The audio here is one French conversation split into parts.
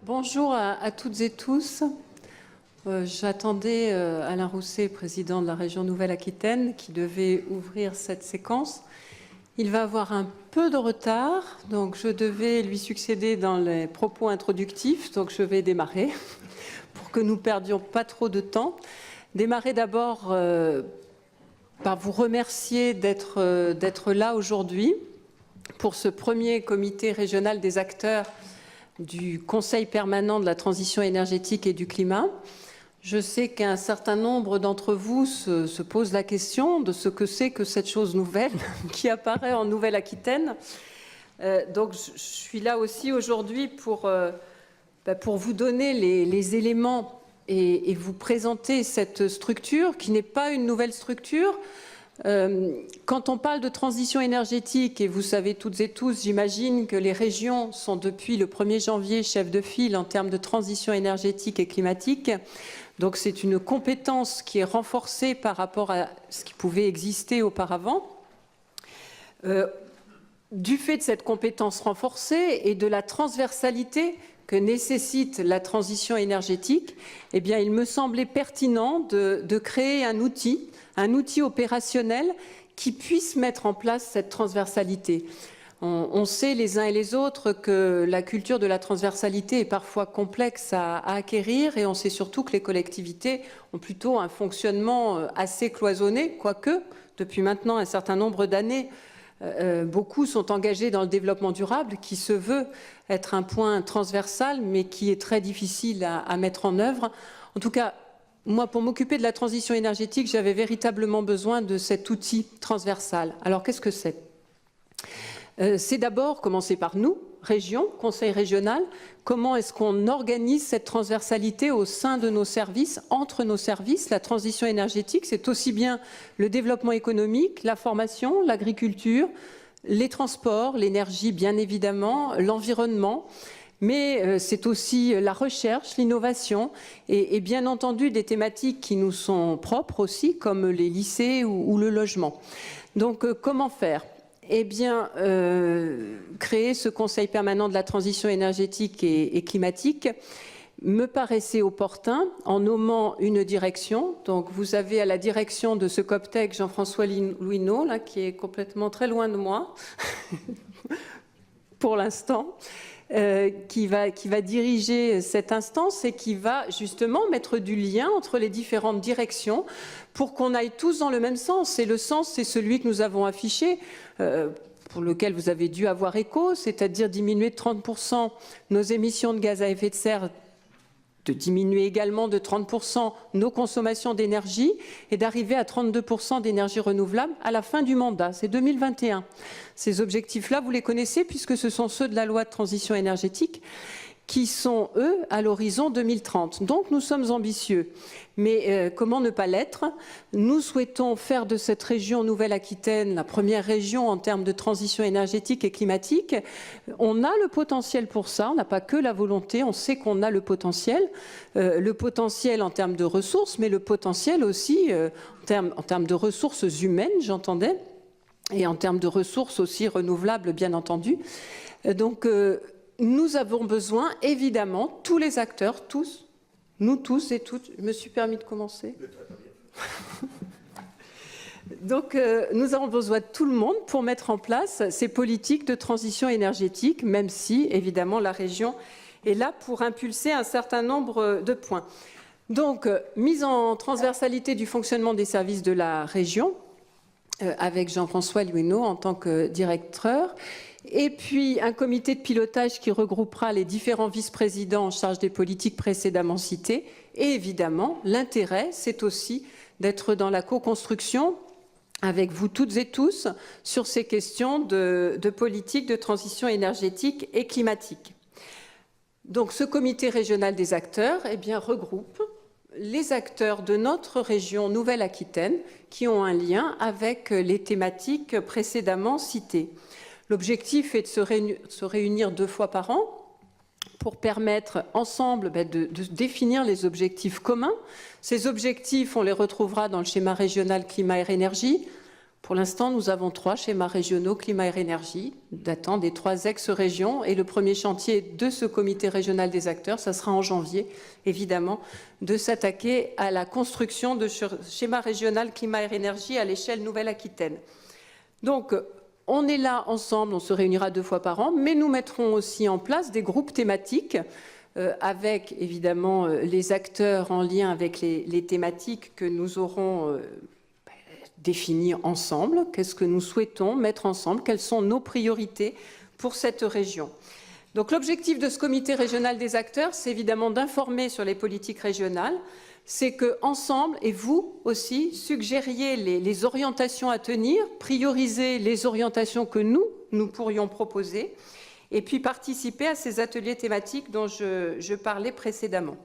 Bonjour à toutes et tous. J'attendais Alain Rousset, président de la région Nouvelle-Aquitaine, qui devait ouvrir cette séquence. Il va avoir un peu de retard, donc je devais lui succéder dans les propos introductifs, donc je vais démarrer pour que nous ne perdions pas trop de temps. Démarrer d'abord par vous remercier d'être là aujourd'hui pour ce premier comité régional des acteurs du Conseil permanent de la transition énergétique et du climat. Je sais qu'un certain nombre d'entre vous se posent la question de ce que c'est que cette chose nouvelle qui apparaît en Nouvelle-Aquitaine. Donc je suis là aussi aujourd'hui pour vous donner les éléments et vous présenter cette structure qui n'est pas une nouvelle structure. Quand on parle de transition énergétique, et vous savez toutes et tous, j'imagine que les régions sont depuis le 1er janvier chefs de file en termes de transition énergétique et climatique. Donc c'est une compétence qui est renforcée par rapport à ce qui pouvait exister auparavant. Du fait de cette compétence renforcée et de la transversalité que nécessite la transition énergétique, eh bien, il me semblait pertinent de créer un outil opérationnel qui puisse mettre en place cette transversalité. On sait les uns et les autres que la culture de la transversalité est parfois complexe à acquérir et on sait surtout que les collectivités ont plutôt un fonctionnement assez cloisonné, quoique depuis maintenant un certain nombre d'années, beaucoup sont engagés dans le développement durable qui se veut être un point transversal mais qui est très difficile à mettre en œuvre. En tout cas, moi, pour m'occuper de la transition énergétique, j'avais véritablement besoin de cet outil transversal. Alors, qu'est-ce que c'est ? C'est d'abord commencer par nous, région, conseil régional. Comment est-ce qu'on organise cette transversalité au sein de nos services, entre nos services ? La transition énergétique, c'est aussi bien le développement économique, la formation, l'agriculture, les transports, l'énergie, bien évidemment, l'environnement. Mais c'est aussi la recherche, l'innovation et bien entendu des thématiques qui nous sont propres aussi, comme les lycées ou le logement. Donc comment faire ? Eh bien, créer ce Conseil permanent de la transition énergétique et climatique me paraissait opportun en nommant une direction. Donc vous avez à la direction de ce COPTEC Jean-François Louineau, là, qui est complètement très loin de moi pour l'instant. Qui va diriger cette instance et qui va justement mettre du lien entre les différentes directions pour qu'on aille tous dans le même sens. Et le sens, c'est celui que nous avons affiché, pour lequel vous avez dû avoir écho, c'est-à-dire diminuer de 30% nos émissions de gaz à effet de serre, de diminuer également de 30% nos consommations d'énergie et d'arriver à 32% d'énergie renouvelable à la fin du mandat. C'est 2021. Ces objectifs-là, vous les connaissez puisque ce sont ceux de la loi de transition énergétique qui sont, eux, à l'horizon 2030. Donc, nous sommes ambitieux. Mais comment ne pas l'être ? Nous souhaitons faire de cette région Nouvelle-Aquitaine la première région en termes de transition énergétique et climatique. On a le potentiel pour ça, on n'a pas que la volonté, on sait qu'on a le potentiel en termes de ressources, mais le potentiel aussi en termes de ressources humaines, j'entendais, et en termes de ressources aussi renouvelables, bien entendu. Donc, nous avons besoin, évidemment, tous les acteurs, tous, nous tous et toutes, je me suis permis de commencer. Donc, nous avons besoin de tout le monde pour mettre en place ces politiques de transition énergétique, même si, évidemment, la région est là pour impulser un certain nombre de points. Donc, mise en transversalité du fonctionnement des services de la région, avec Jean-François Louineau en tant que directeur, et puis un comité de pilotage qui regroupera les différents vice-présidents en charge des politiques précédemment cités. Et évidemment, l'intérêt, c'est aussi d'être dans la co-construction avec vous toutes et tous sur ces questions de politique de transition énergétique et climatique. Donc ce comité régional des acteurs regroupe les acteurs de notre région Nouvelle-Aquitaine qui ont un lien avec les thématiques précédemment citées. L'objectif est de se réunir 2 fois par an pour permettre ensemble de définir les objectifs communs. Ces objectifs, on les retrouvera dans le schéma régional climat et énergie. Pour l'instant, nous avons 3 schémas régionaux climat et énergie, datant des 3 ex-régions. Et le premier chantier de ce comité régional des acteurs, ça sera en janvier, évidemment, de s'attaquer à la construction de ce schéma régional climat et énergie à l'échelle Nouvelle-Aquitaine. Donc, on est là ensemble, on se réunira 2 fois par an, mais nous mettrons aussi en place des groupes thématiques avec, évidemment, les acteurs en lien avec les thématiques que nous aurons définir ensemble, qu'est-ce que nous souhaitons mettre ensemble, quelles sont nos priorités pour cette région. Donc l'objectif de ce comité régional des acteurs, c'est évidemment d'informer sur les politiques régionales, c'est qu'ensemble, et vous aussi, suggériez les orientations à tenir, prioriser les orientations que nous pourrions proposer, et puis participer à ces ateliers thématiques dont je parlais précédemment.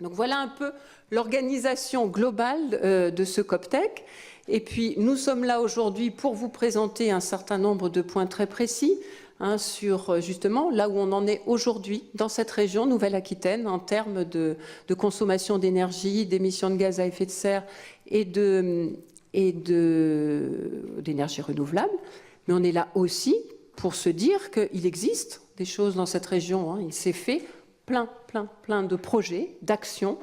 Donc voilà un peu l'organisation globale de ce COPTEC. Et puis, nous sommes là aujourd'hui pour vous présenter un certain nombre de points très précis sur justement là où on en est aujourd'hui dans cette région Nouvelle-Aquitaine en termes de consommation d'énergie, d'émissions de gaz à effet de serre et d'énergie renouvelable. Mais on est là aussi pour se dire qu'il existe des choses dans cette région. Il s'est fait plein de projets, d'actions.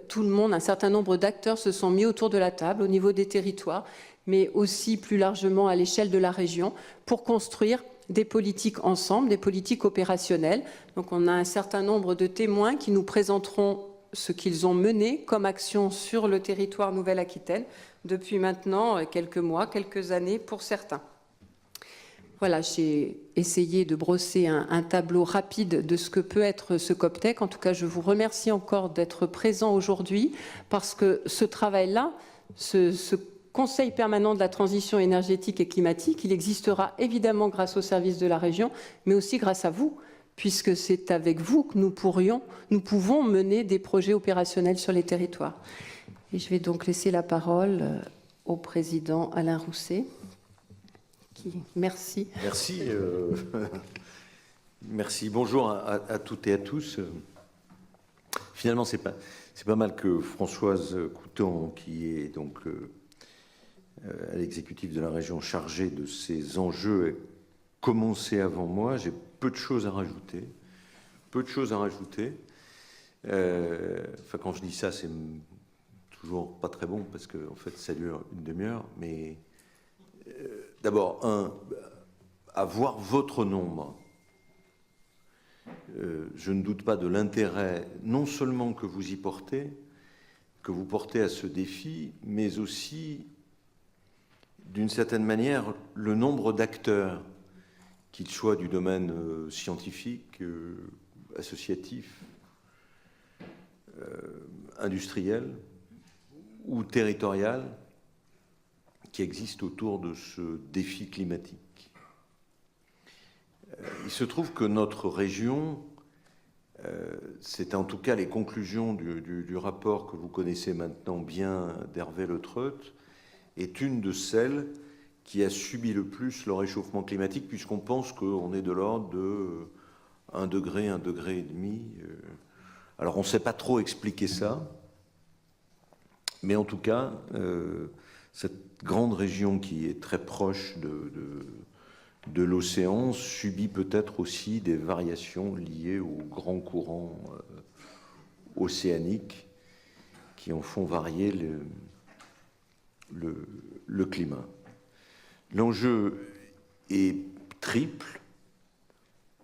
Tout le monde, un certain nombre d'acteurs se sont mis autour de la table au niveau des territoires, mais aussi plus largement à l'échelle de la région pour construire des politiques ensemble, des politiques opérationnelles. Donc on a un certain nombre de témoins qui nous présenteront ce qu'ils ont mené comme action sur le territoire Nouvelle-Aquitaine depuis maintenant quelques mois, quelques années pour certains. Voilà, j'ai essayé de brosser un tableau rapide de ce que peut être ce COPTEC. En tout cas, je vous remercie encore d'être présent aujourd'hui parce que ce travail-là, ce Conseil permanent de la transition énergétique et climatique, il existera évidemment grâce aux services de la région, mais aussi grâce à vous, puisque c'est avec vous que nous pouvons mener des projets opérationnels sur les territoires. Et je vais donc laisser la parole au président Alain Rousset. Merci. Merci. Merci. Bonjour à toutes et à tous. Finalement, c'est pas mal que Françoise Coutan, qui est donc à l'exécutif de la région chargée de ces enjeux, ait commencé avant moi. J'ai peu de choses à rajouter. Enfin, quand je dis ça, c'est toujours pas très bon parce que en fait, ça dure une demi-heure, mais d'abord, à voir votre nombre, je ne doute pas de l'intérêt non seulement que vous y portez, que vous portez à ce défi, mais aussi, d'une certaine manière, le nombre d'acteurs, qu'ils soient du domaine scientifique, associatif, industriel ou territorial, qui existe autour de ce défi climatique. Il se trouve que notre région, c'est en tout cas les conclusions du rapport que vous connaissez maintenant bien d'Hervé Le Treut, est une de celles qui a subi le plus le réchauffement climatique, puisqu'on pense qu'on est de l'ordre de 1 degré, 1,5 degré. Alors on ne sait pas trop expliquer ça, mais en tout cas, cette grande région qui est très proche de l'océan subit peut-être aussi des variations liées aux grands courants océaniques qui en font varier le climat. L'enjeu est triple.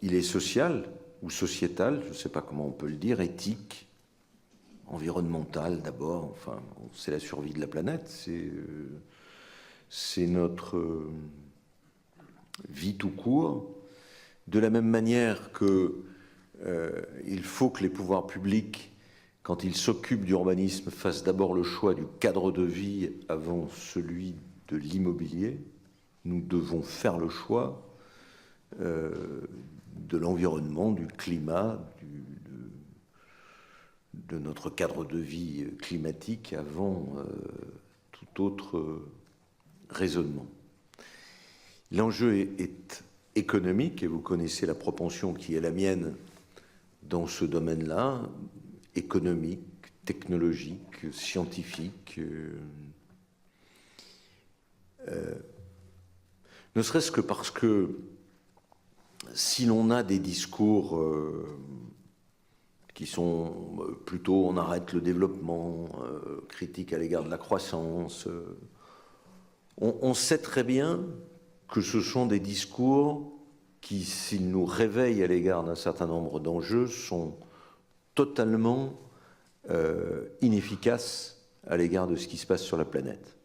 Il est social ou sociétal, je ne sais pas comment on peut le dire, éthique, environnemental d'abord, enfin, c'est la survie de la planète, c'est notre vie tout court, de la même manière que il faut que les pouvoirs publics, quand ils s'occupent d'urbanisme, fassent d'abord le choix du cadre de vie avant celui de l'immobilier. Nous devons faire le choix de l'environnement, du climat, de notre cadre de vie climatique avant tout autre raisonnement. L'enjeu est économique, et vous connaissez la propension qui est la mienne dans ce domaine-là, économique, technologique, scientifique. Ne serait-ce que parce que si l'on a des discours qui sont plutôt on arrête le développement, critique à l'égard de la croissance, on sait très bien que ce sont des discours qui, s'ils nous réveillent à l'égard d'un certain nombre d'enjeux, sont totalement inefficaces à l'égard de ce qui se passe sur la planète.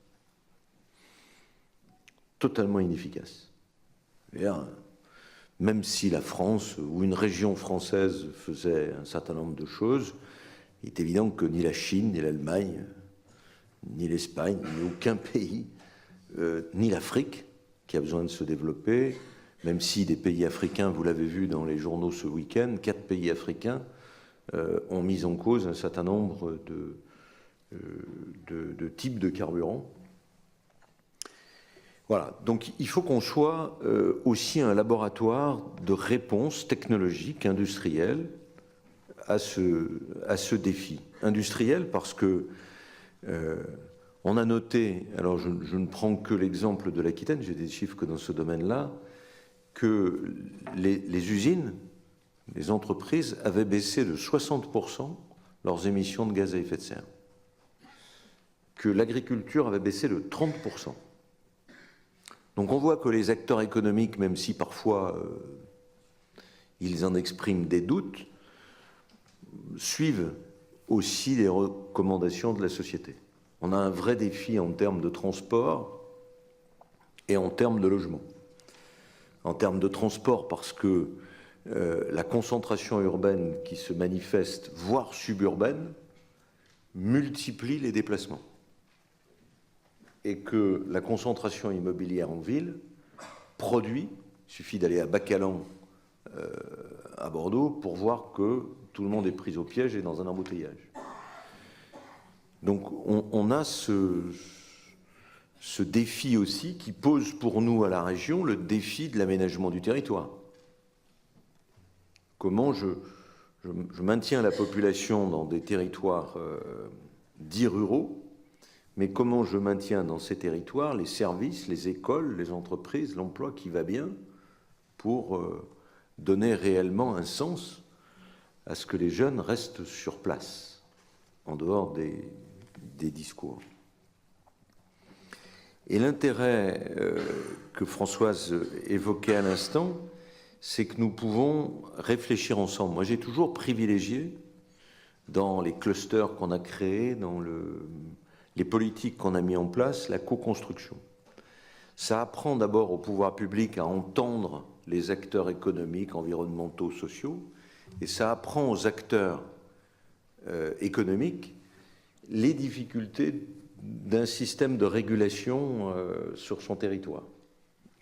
Totalement inefficaces. Même si la France ou une région française faisait un certain nombre de choses, il est évident que ni la Chine, ni l'Allemagne, ni l'Espagne, ni aucun pays, ni l'Afrique, qui a besoin de se développer, même si des pays africains, vous l'avez vu dans les journaux ce week-end, 4 pays africains ont mis en cause un certain nombre de types de carburants. Voilà, donc il faut qu'on soit aussi un laboratoire de réponse technologique, industrielle, à ce défi. Industriel parce que on a noté, alors je ne prends que l'exemple de l'Aquitaine, j'ai des chiffres que dans ce domaine-là, que les usines, les entreprises avaient baissé de 60% leurs émissions de gaz à effet de serre, que l'agriculture avait baissé de 30%. Donc on voit que les acteurs économiques, même si parfois ils en expriment des doutes, suivent aussi les recommandations de la société. On a un vrai défi en termes de transport et en termes de logement. En termes de transport, parce que la concentration urbaine qui se manifeste, voire suburbaine, multiplie les déplacements. Et que la concentration immobilière en ville produit, il suffit d'aller à Bacalan, à Bordeaux, pour voir que tout le monde est pris au piège et dans un embouteillage. Donc on a ce défi aussi qui pose pour nous à la région le défi de l'aménagement du territoire. Comment je maintiens la population dans des territoires dits ruraux, mais comment je maintiens dans ces territoires les services, les écoles, les entreprises, l'emploi qui va bien pour donner réellement un sens à ce que les jeunes restent sur place, en dehors des discours. Et l'intérêt que Françoise évoquait à l'instant, c'est que nous pouvons réfléchir ensemble. Moi, j'ai toujours privilégié, dans les clusters qu'on a créés, dans les politiques qu'on a mis en place, la co-construction. Ça apprend d'abord au pouvoir public à entendre les acteurs économiques, environnementaux, sociaux, et ça apprend aux acteurs économiques les difficultés d'un système de régulation sur son territoire.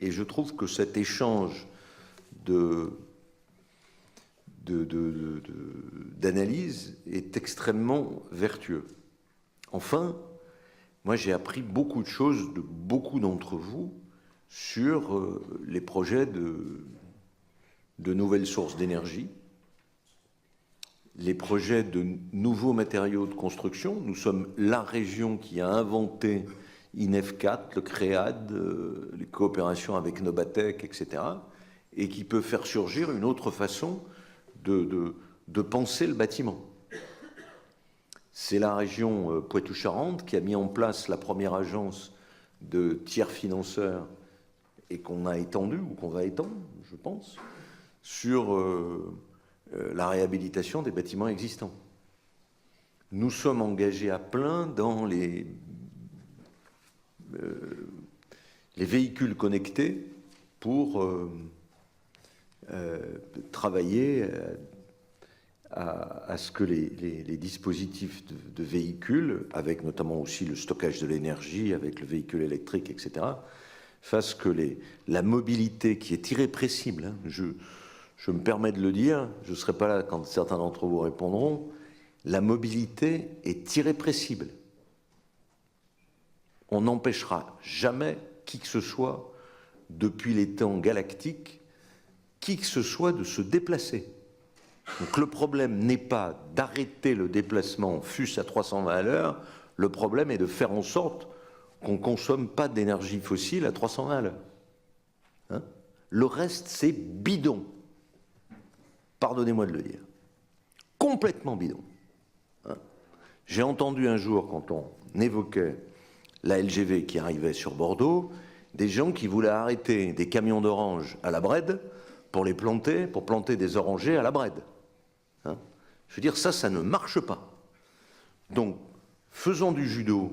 Et je trouve que cet échange d'analyse est extrêmement vertueux. Enfin, moi j'ai appris beaucoup de choses de beaucoup d'entre vous sur les projets de nouvelles sources d'énergie, les projets de nouveaux matériaux de construction. Nous sommes la région qui a inventé INEF4, le CREAD, les coopérations avec Nobatec, etc., et qui peut faire surgir une autre façon de penser le bâtiment. C'est la région Poitou-Charentes qui a mis en place la première agence de tiers financeurs et qu'on a étendu, ou qu'on va étendre, je pense, sur la réhabilitation des bâtiments existants. Nous sommes engagés à plein dans les véhicules connectés pour travailler à ce que les dispositifs de véhicules, avec notamment aussi le stockage de l'énergie, avec le véhicule électrique, etc., fassent que la mobilité qui est irrépressible, hein, je me permets de le dire, je ne serai pas là quand certains d'entre vous répondront, la mobilité est irrépressible. On n'empêchera jamais qui que ce soit, depuis les temps galactiques, qui que ce soit de se déplacer. Donc le problème n'est pas d'arrêter le déplacement, fût-ce à 320 à l'heure, le problème est de faire en sorte qu'on ne consomme pas d'énergie fossile à 320 à l'heure. Hein? Le reste, c'est bidon. Pardonnez-moi de le dire. Complètement bidon. Hein? J'ai entendu un jour, quand on évoquait la LGV qui arrivait sur Bordeaux, des gens qui voulaient arrêter des camions d'oranges à la Brède pour les planter, pour planter des orangers à la Brède. Hein? Je veux dire, ça ne marche pas. Donc, faisons du judo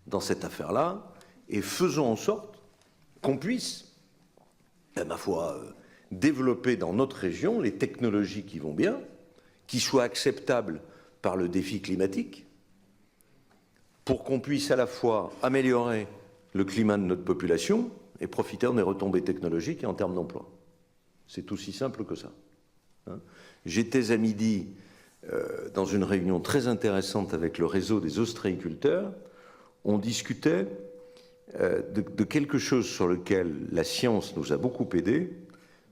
dans cette affaire-là et faisons en sorte qu'on puisse, ma foi, développer dans notre région les technologies qui vont bien, qui soient acceptables par le défi climatique, pour qu'on puisse à la fois améliorer le climat de notre population et profiter des retombées technologiques et en termes d'emploi. C'est aussi simple que ça. Hein. J'étais à midi dans une réunion très intéressante avec le réseau des ostréiculteurs. On discutait de quelque chose sur lequel la science nous a beaucoup aidés,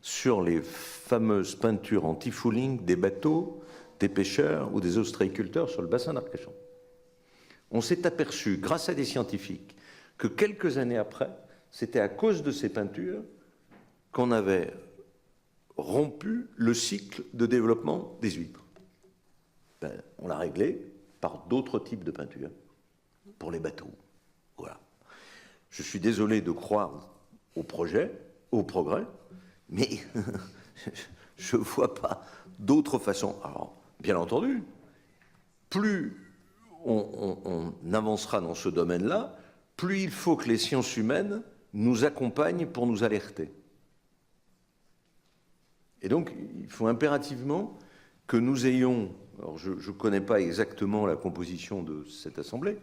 sur les fameuses peintures anti-fouling des bateaux, des pêcheurs ou des ostréiculteurs sur le bassin d'Arcachon. On s'est aperçu, grâce à des scientifiques, que quelques années après, c'était à cause de ces peintures qu'on avait rompu le cycle de développement des huîtres. On l'a réglé par d'autres types de peintures pour les bateaux. Voilà. Je suis désolé de croire au projet, au progrès, mais je ne vois pas d'autre façon. Alors, bien entendu, plus on avancera dans ce domaine-là, plus il faut que les sciences humaines nous accompagnent pour nous alerter. Et donc, il faut impérativement que nous ayons, alors je ne connais pas exactement la composition de cette assemblée,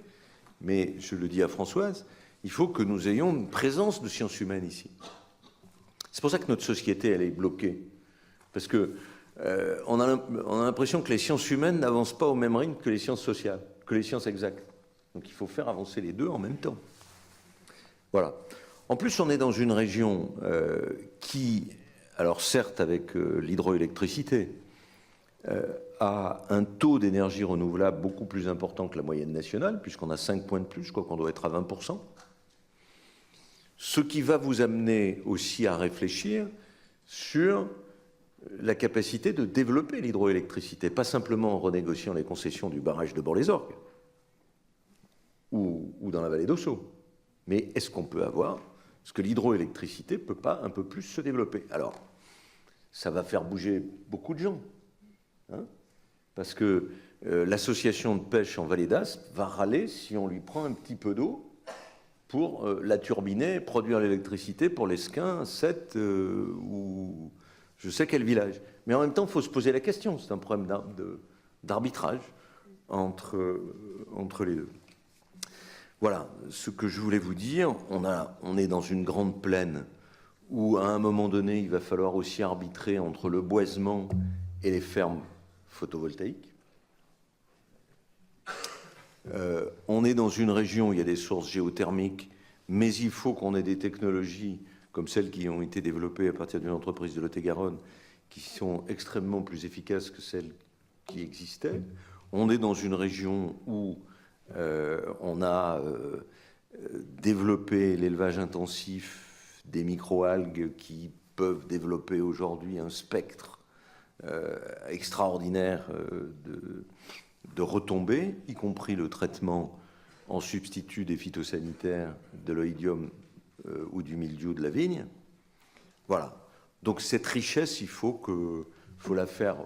mais je le dis à Françoise, il faut que nous ayons une présence de sciences humaines ici. C'est pour ça que notre société, elle est bloquée. Parce que on a l'impression que les sciences humaines n'avancent pas au même rythme que les sciences sociales, que les sciences exactes. Donc il faut faire avancer les deux en même temps. Voilà. En plus, on est dans une région qui, alors certes avec l'hydroélectricité, a un taux d'énergie renouvelable beaucoup plus important que la moyenne nationale, puisqu'on a 5 points de plus, je crois qu'on doit être à 20%. Ce qui va vous amener aussi à réfléchir sur la capacité de développer l'hydroélectricité, pas simplement en renégociant les concessions du barrage de Bord-les-Orgues ou dans la vallée d'Ossau, mais est-ce qu'on peut avoir, parce que l'hydroélectricité ne peut pas un peu plus se développer. Alors, ça va faire bouger beaucoup de gens, hein, parce que l'association de pêche en vallée d'Aspe va râler si on lui prend un petit peu d'eau pour la turbiner, produire l'électricité pour l'Esquin, Sète ou je sais quel village. Mais en même temps, il faut se poser la question. C'est un problème d'arbitrage entre les deux. Voilà ce que je voulais vous dire. On est dans une grande plaine où, à un moment donné, il va falloir aussi arbitrer entre le boisement et les fermes photovoltaïques. On est dans une région où il y a des sources géothermiques, mais il faut qu'on ait des technologies comme celles qui ont été développées à partir d'une entreprise de Lot-et-Garonne, qui sont extrêmement plus efficaces que celles qui existaient. On est dans une région où on a développé l'élevage intensif des microalgues qui peuvent développer aujourd'hui un spectre extraordinaire de retombées, y compris le traitement en substitut des phytosanitaires, de l'oïdium ou du mildiou de la vigne. Voilà. Donc cette richesse, il faut la faire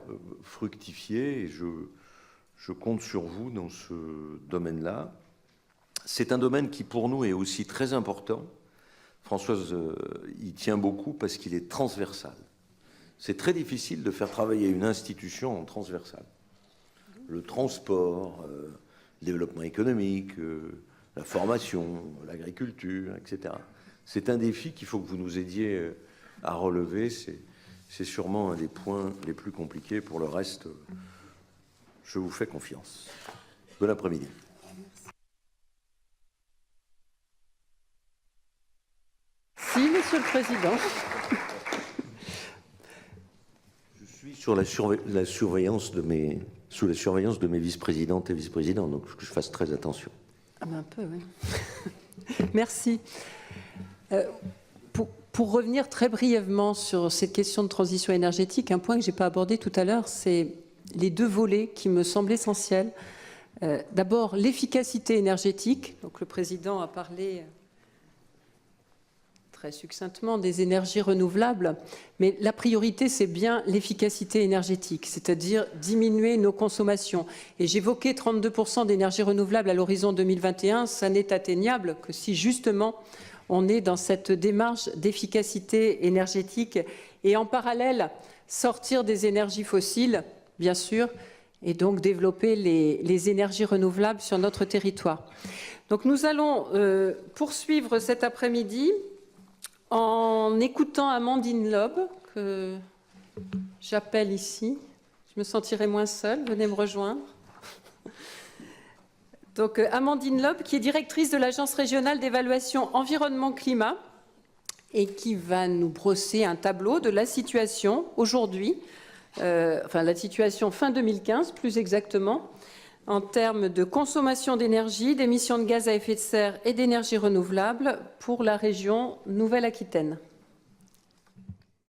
fructifier, et je compte sur vous dans ce domaine-là. C'est un domaine qui, pour nous, est aussi très important. Françoise y tient beaucoup parce qu'il est transversal. C'est très difficile de faire travailler une institution en transversal. Le transport, le développement économique, la formation, l'agriculture, etc. C'est un défi qu'il faut que vous nous aidiez à relever. C'est sûrement un des points les plus compliqués. Pour le reste, je vous fais confiance. Bon après-midi. Si, Monsieur le Président. Je suis sur la surveillance de mes vice-présidentes et vice-présidents, donc il faut que je fasse très attention. Un peu, oui. Merci. Pour revenir très brièvement sur cette question de transition énergétique, un point que je n'ai pas abordé tout à l'heure, c'est les deux volets qui me semblent essentiels. D'abord, l'efficacité énergétique. Donc, le président a parlé très succinctement des énergies renouvelables, mais la priorité, c'est bien l'efficacité énergétique, c'est-à-dire diminuer nos consommations. Et j'évoquais 32% d'énergie renouvelable à l'horizon 2021, ça n'est atteignable que si justement on est dans cette démarche d'efficacité énergétique et en parallèle sortir des énergies fossiles, bien sûr, et donc développer les énergies renouvelables sur notre territoire. Donc nous allons poursuivre cet après-midi en écoutant Amandine Loeb, que j'appelle ici. Je me sentirai moins seule, venez me rejoindre. Donc Amandine Loeb, qui est directrice de l'Agence régionale d'évaluation environnement-climat et qui va nous brosser un tableau de la situation aujourd'hui, la situation fin 2015 plus exactement, en termes de consommation d'énergie, d'émissions de gaz à effet de serre et d'énergie renouvelable pour la région Nouvelle-Aquitaine.